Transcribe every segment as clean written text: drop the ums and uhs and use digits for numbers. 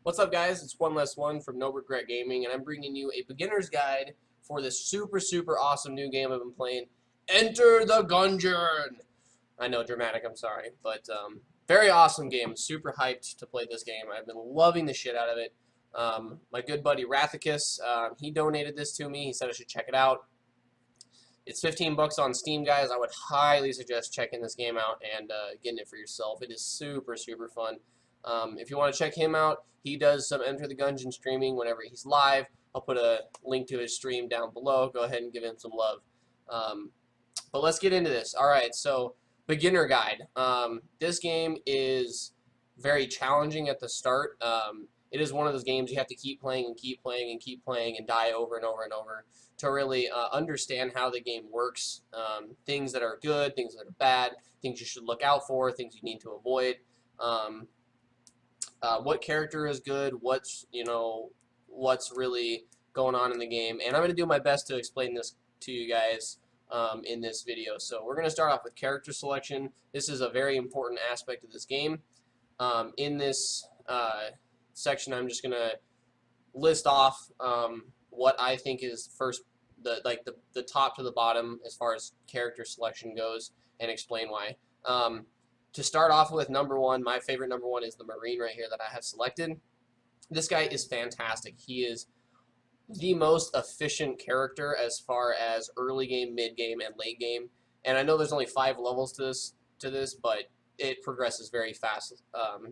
What's up, guys? It's One Less One from No Regret Gaming, and I'm bringing you a beginner's guide for this super awesome new game I've been playing, Enter the Gungeon. I know, dramatic, I'm sorry, but very awesome game. Super hyped to play this game. I've been loving the shit out of it. My good buddy Rathicus, he donated this to me. He said I should check it out. It's 15 bucks on Steam, guys. I would highly suggest checking this game out and getting it for yourself. It is super fun. If you want to check him out, he does some Enter the Gungeon streaming whenever he's live. I'll put a link to his stream down below. Go ahead and give him some love. But let's get into this. Alright, so beginner guide. This game is very challenging at the start. It is one of those games you have to keep playing and keep playing and keep playing and die over and over and over to really understand how the game works. Things that are good, things that are bad, things you should look out for, things you need to avoid. What character is good, what's really going on in the game, and I'm going to do my best to explain this to you guys in this video. So we're going to start off with character selection. This is a very important aspect of this game. In this section, I'm just going to list off what I think is first, the top to the bottom as far as character selection goes, and explain why. To start off with, number one, my favorite number one is the Marine right here that I have selected. This guy is fantastic. He is the most efficient character as far as early game, mid game, and late game. And I know there's only 5 levels to this, but it progresses very fast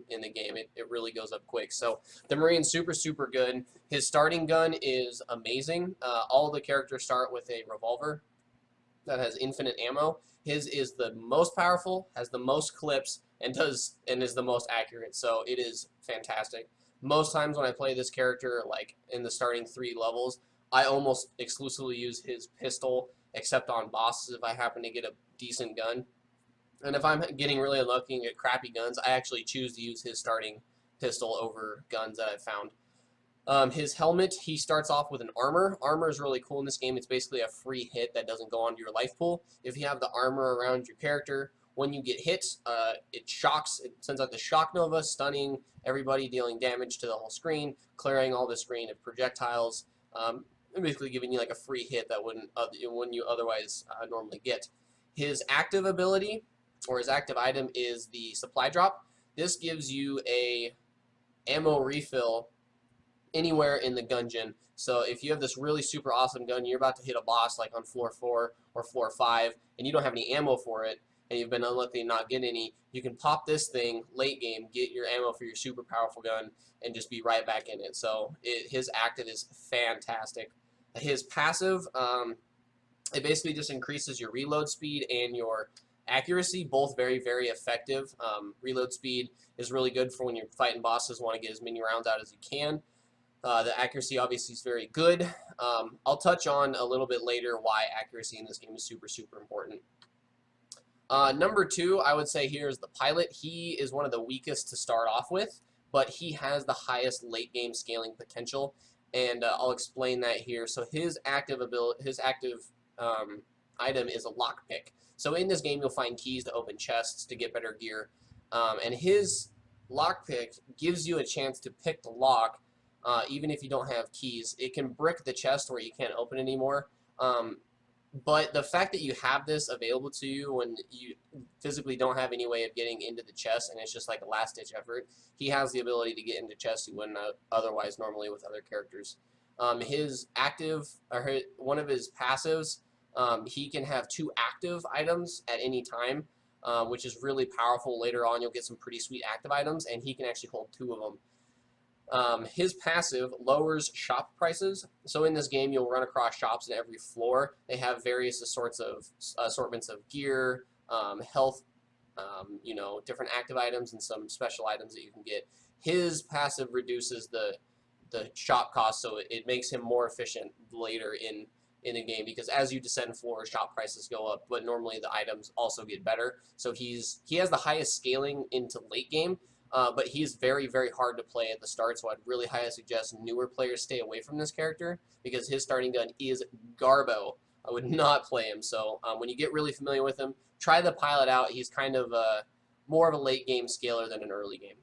in the game. It really goes up quick. So the Marine's super good. His starting gun is amazing. All the characters start with a revolver that has infinite ammo. His is the most powerful, has the most clips, and is the most accurate. So it is fantastic. Most times when I play this character, like in the starting 3 levels, I almost exclusively use his pistol, except on bosses if I happen to get a decent gun. And if I'm getting really unlucky and get crappy guns, I actually choose to use his starting pistol over guns that I've found. His helmet, he starts off with an armor. Armor is really cool in this game. It's basically a free hit that doesn't go onto your life pool. If you have the armor around your character, when you get hit, it sends out the shock nova, stunning everybody, dealing damage to the whole screen, clearing all the screen of projectiles, basically giving you like a free hit that wouldn't you otherwise normally get. His active ability, or his active item, is the supply drop. This gives you a ammo refill anywhere in the Gungeon. So if you have this really super awesome gun, you're about to hit a boss like on floor 4 or floor 5, and you don't have any ammo for it, and you've been unlucky to not get any, you can pop this thing late game, get your ammo for your super powerful gun, and just be right back in it. So his active is fantastic. His passive, it basically just increases your reload speed and your accuracy, both very effective. Reload speed is really good for when you're fighting bosses, want to get as many rounds out as you can. The accuracy obviously is very good. I'll touch on a little bit later why accuracy in this game is super important. Number 2, I would say here is the pilot. He is one of the weakest to start off with, but he has the highest late game scaling potential, and I'll explain that here. So his active item is a lockpick. So in this game, you'll find keys to open chests to get better gear, and his lockpick gives you a chance to pick the lock. Even if you don't have keys, it can brick the chest where you can't open anymore. But the fact that you have this available to you when you physically don't have any way of getting into the chest, and it's just like a last-ditch effort, he has the ability to get into chests you wouldn't otherwise normally with other characters. His active, or one of his passives, he can have 2 active items at any time, which is really powerful. Later on, you'll get some pretty sweet active items, and he can actually hold 2 of them. His passive lowers shop prices. So in this game, you'll run across shops in every floor. They have various assortments of gear, health, different active items, and some special items that you can get. His passive reduces the shop cost, so it makes him more efficient later in the game, because as you descend floors, shop prices go up, but normally the items also get better. So he has the highest scaling into late game. But he's very hard to play at the start, so I'd really highly suggest newer players stay away from this character, because his starting gun is garbo. I would not play him. So when you get really familiar with him, try the pilot out. He's kind of more of a late game scaler than an early game.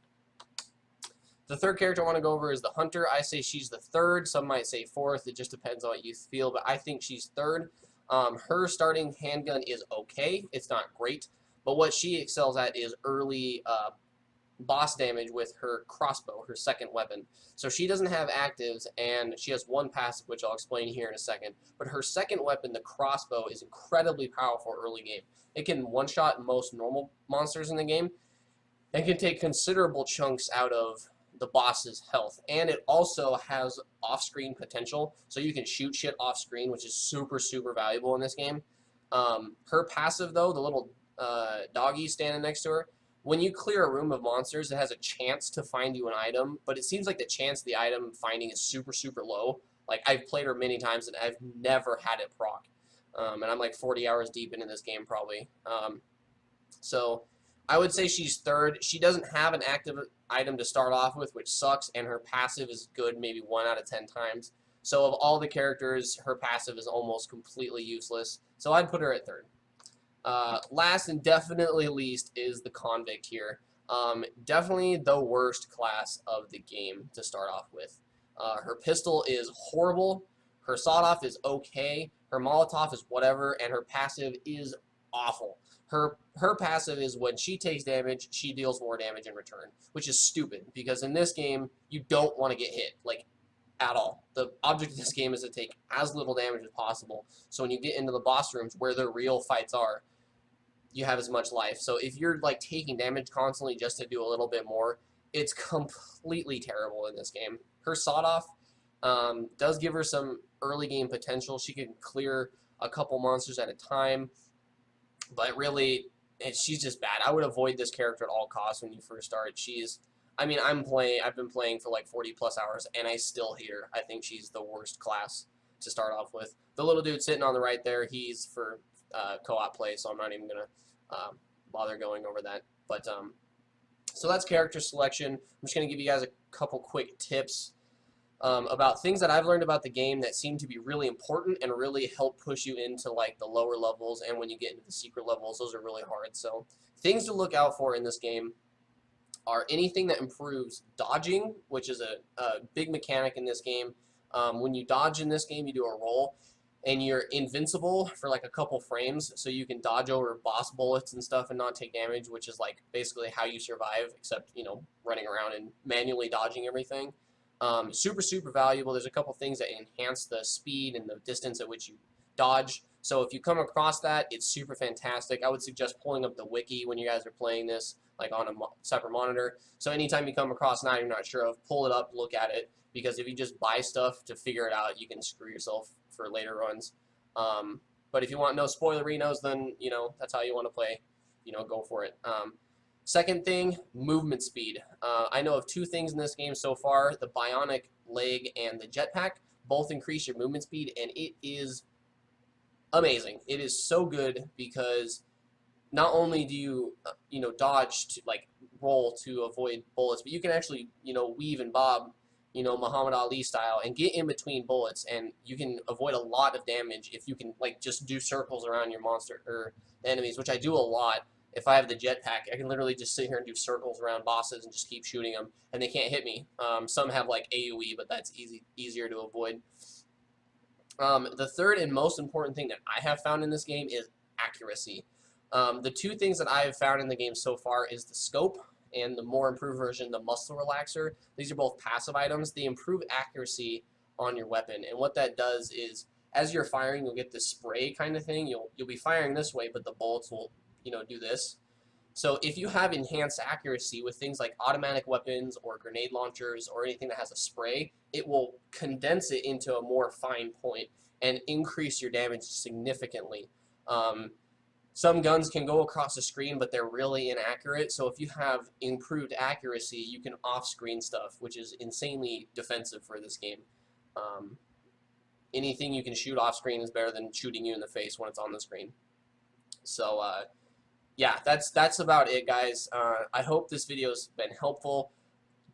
The third character I want to go over is the Hunter. I say she's the third. Some might say fourth. It just depends on what you feel, but I think she's third. Her starting handgun is okay. It's not great, but what she excels at is early boss damage with her crossbow, her second weapon. So she doesn't have actives, and she has one passive, which I'll explain here in a second. But her second weapon, the crossbow, is incredibly powerful early game. It can one-shot most normal monsters in the game, and can take considerable chunks out of the boss's health. And it also has off-screen potential, so you can shoot shit off-screen, which is super, super valuable in this game. Her passive, though, the little doggy standing next to her, when you clear a room of monsters, it has a chance to find you an item, but it seems like the chance of the item finding is super, super low. Like, I've played her many times, and I've never had it proc. And I'm like 40 hours deep into this game, probably. So I would say she's third. She doesn't have an active item to start off with, which sucks, and her passive is good maybe 1 out of 10 times. So of all the characters, her passive is almost completely useless. So I'd put her at third. Last and definitely least is the Convict here. Definitely the worst class of the game to start off with. Her pistol is horrible, her sawed-off is okay, her Molotov is whatever, and her passive is awful. Her passive is when she takes damage, she deals more damage in return, which is stupid, because in this game, you don't want to get hit, like, at all. The object of this game is to take as little damage as possible, so when you get into the boss rooms where the real fights are, you have as much life. So if you're like taking damage constantly just to do a little bit more, it's completely terrible in this game. Her sawed-off does give her some early game potential. She can clear a couple monsters at a time, but really, she's just bad. I would avoid this character at all costs when you first start. I've been playing for like 40 plus hours, and I still hate her. I think she's the worst class to start off with. The little dude sitting on the right there, he's for co-op play, so I'm not even gonna bother going over that. But so that's character selection. I'm just gonna give you guys a couple quick tips about things that I've learned about the game that seem to be really important and really help push you into like the lower levels, and when you get into the secret levels, those are really hard. So things to look out for in this game are anything that improves dodging, which is a big mechanic in this game. When you dodge in this game, you do a roll, and you're invincible for like a couple frames, so you can dodge over boss bullets and stuff and not take damage, which is like basically how you survive, except, you know, running around and manually dodging everything. Super, super valuable. There's a couple things that enhance the speed and the distance at which you dodge. So if you come across that, it's super fantastic. I would suggest pulling up the wiki when you guys are playing this, like on a separate monitor. So anytime you come across an item you're not sure of, pull it up, look at it, because if you just buy stuff to figure it out, you can screw yourself for later runs. But if you want no spoilerinos, then, you know, that's how you want to play, you know, go for it. Second thing, movement speed. I know of 2 things in this game so far, the bionic leg and the jetpack. Both increase your movement speed, and it is amazing. It is so good because not only do you, you know, dodge to, like, roll to avoid bullets, but you can actually, you know, weave and bob, you know, Muhammad Ali style, and get in between bullets, and you can avoid a lot of damage if you can, like, just do circles around your monster or enemies, which I do a lot. If I have the jetpack, I can literally just sit here and do circles around bosses and just keep shooting them, and they can't hit me. Some have like AoE, but that's easier to avoid. The third and most important thing that I have found in this game is accuracy. The 2 things that I have found in the game so far is the scope, and the more improved version, the muscle relaxer. These are both passive items. They improve accuracy on your weapon, and what that does is, as you're firing, you'll get this spray kind of thing. You'll be firing this way, but the bullets will, you know, do this. So if you have enhanced accuracy with things like automatic weapons or grenade launchers or anything that has a spray, it will condense it into a more fine point and increase your damage significantly. Some guns can go across the screen, but they're really inaccurate. So if you have improved accuracy, you can off-screen stuff, which is insanely defensive for this game. Anything you can shoot off-screen is better than shooting you in the face when it's on the screen. So yeah, that's about it, guys. I hope this video's been helpful.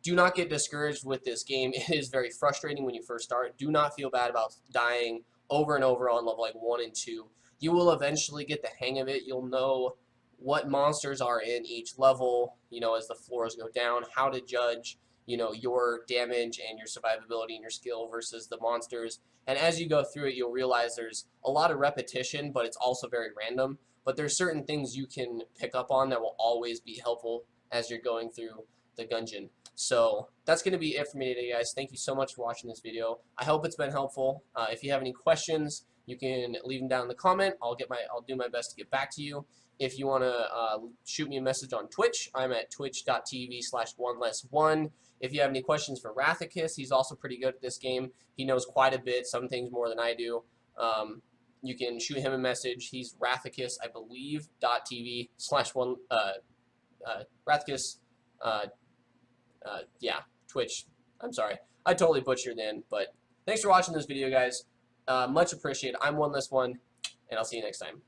Do not get discouraged with this game. It is very frustrating when you first start. Do not feel bad about dying over and over on level like 1 and 2. You will eventually get the hang of it. You'll know what monsters are in each level, you know, as the floors go down, how to judge, your damage and your survivability and your skill versus the monsters. And as you go through it, you'll realize there's a lot of repetition, but it's also very random. But there's certain things you can pick up on that will always be helpful as you're going through the Gungeon. So that's going to be it for me today, guys. Thank you so much for watching this video. I hope it's been helpful. If you have any questions, you can leave them down in the comment. I'll do my best to get back to you. If you want to shoot me a message on Twitch, I'm at twitch.tv/oneless1. If you have any questions for Rathicus, he's also pretty good at this game. He knows quite a bit, some things more than I do. You can shoot him a message. He's Rathicus, I believe, .tv/1 Rathicus. Yeah, Twitch. I'm sorry. I totally butchered then, but thanks for watching this video, guys. Much appreciated. I'm OneLess1, and I'll see you next time.